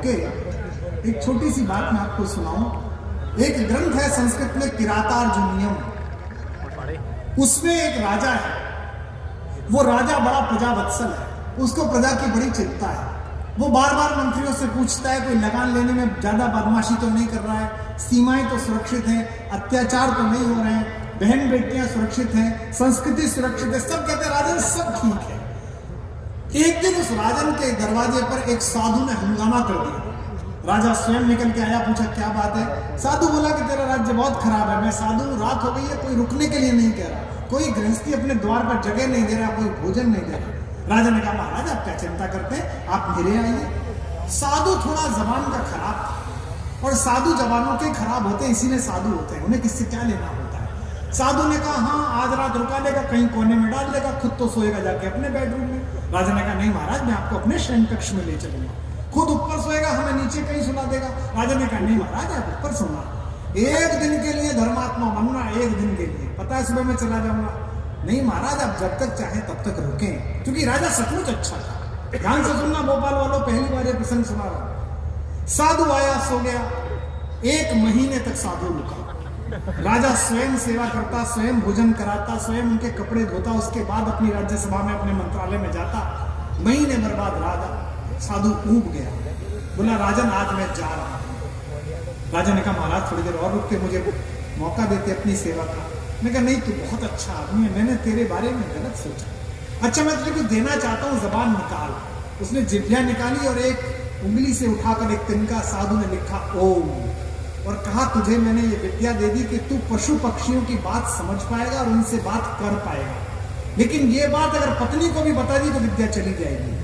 रुके, एक छोटी सी बात मैं आपको सुनाऊं। एक ग्रंथ है संस्कृत में किरातार्जुनीयम, उसमें एक राजा है। वो राजा बड़ा प्रजावत्सल है, उसको प्रजा की बड़ी चिंता है। वो बार बार मंत्रियों से पूछता है कोई लगान लेने में ज्यादा बदमाशी तो नहीं कर रहा है, सीमाएं तो सुरक्षित हैं, अत्याचार तो नहीं हो रहे हैं, बहन बेटियां सुरक्षित हैं, संस्कृति सुरक्षित है। सब कहते हैं राजन सब ठीक है। एक दिन उस राजन के दरवाजे पर एक साधु ने हंगामा कर दिया। राजा स्वयं निकल के आया, पूछा क्या बात है। साधु बोला कि तेरा राज्य बहुत खराब है, मैं साधु हूं, रात हो गई है, कोई रुकने के लिए नहीं कह रहा, कोई गृहस्थी अपने द्वार पर जगह नहीं दे रहा, कोई भोजन नहीं दे रहा। राजा ने कहा महाराज आप क्या चिंता करते हैं, आप मेरे आइए। साधु थोड़ा जबान का खराब था, और साधु जबानों के खराब होते हैं, इसीलिए साधु होते हैं, उन्हें किससे क्या लेना होता है। साधु ने कहा हाँ आज रात रुका लेगा, कहीं कोने में डाल देगा, खुद तो सोएगा जाके अपने बेडरूम में। राजा ने कहा नहीं महाराज मैं आपको अपने शयन कक्ष में ले चलूंगा, खुद ऊपर सोएगा, हमें नीचे कहीं सुला देगा। राजा ने कहा नहीं महाराज आप ऊपर सोना, एक दिन के लिए धर्मात्मा बनना, एक दिन के लिए, पता है सुबह में चला जाऊंगा। नहीं महाराज आप जब तक चाहे तब तक रुकें, क्योंकि राजा सचमुच अच्छा था। ध्यान से सुनना भोपाल वालों, पहली बार ये प्रसंग सुना रहा। साधु आया, सो गया, 1 महीने तक साधु रुका। राजा स्वयं सेवा करता, स्वयं भोजन कराता, स्वयं उनके कपड़े धोता, उसके बाद अपनी राज्यसभा में अपने मंत्रालय में जाता। महीने भर बाद राजा साधु ऊब गया, बोला राजन आज मैं जा रहा हूं। राजा ने कहा महाराज थोड़ी देर और रुक के मुझे मौका देते अपनी सेवा का। मैं कहा नहीं तू बहुत अच्छा आदमी है, मैंने तेरे बारे में गलत सोचा। अच्छा मैं तुझे कुछ देना चाहता हूँ, जबान निकाल। उसने जिभ्या निकाली और एक उंगली से उठाकर एक तिनका साधु ने लिखा ओम, और कहा तुझे मैंने ये विद्या दे दी कि तू पशु पक्षियों की बात समझ पाएगा और उनसे बात कर पाएगा, लेकिन ये बात अगर पत्नी को भी बता दी तो विद्या चली जाएगी।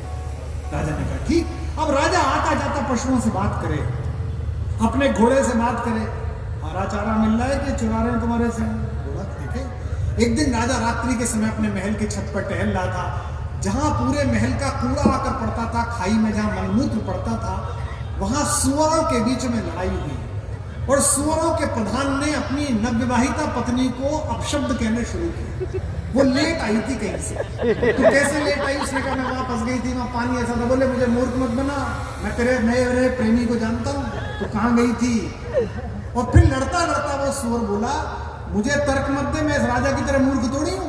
राजा ने कहा ठीक। अब राजा आता जाता पशुओं से बात करे, अपने घोड़े से बात करे, हरा चारा मिल रहा है कि चुरा रहे हैं तुम्हारे से। घोड़ा देखे। एक दिन राजा रात्रि के समय अपने महल के छत पर टहल रहा था, जहां पूरे महल का कूड़ा आकर पड़ता था, खाई में जहां मलमूत्र पड़ता था, वहां सुअरों के बीच में लड़ाई हुई, और सुअरों के प्रधान ने अपनी नवविवाहिता पत्नी को अपशब्द कहने शुरू किए। वो लेट आई थी कहीं से। तो कैसे लेट आई, उसने कहा मैं वहां फंस गई थी, वहां पानी ऐसा था। बोले मुझे मूर्ख मत बना, मैं तेरे नए प्रेमी को जानता हूँ, तो कहाँ गई थी। और फिर लड़ता लड़ता वो सुअर बोला मुझे तर्क मत दे, मैं इस राजा की तरह मूर्ख थोड़ी हूँ।